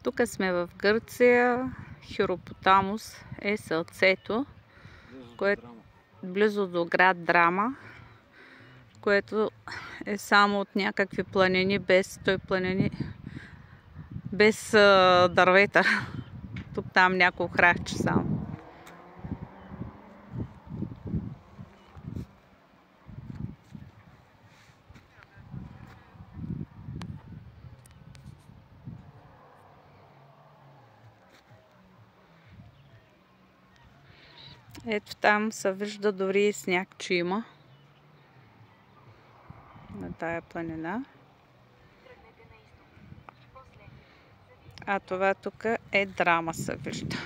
Тук сме в Гърция. Хиропотамус е сълцето, което близо до град Драма, което е само от някакви планини, без дървета. Тук там няколко храхче само. Ето там се вижда дори и сняг, че има на тая планина. А това тук е Драма, се вижда.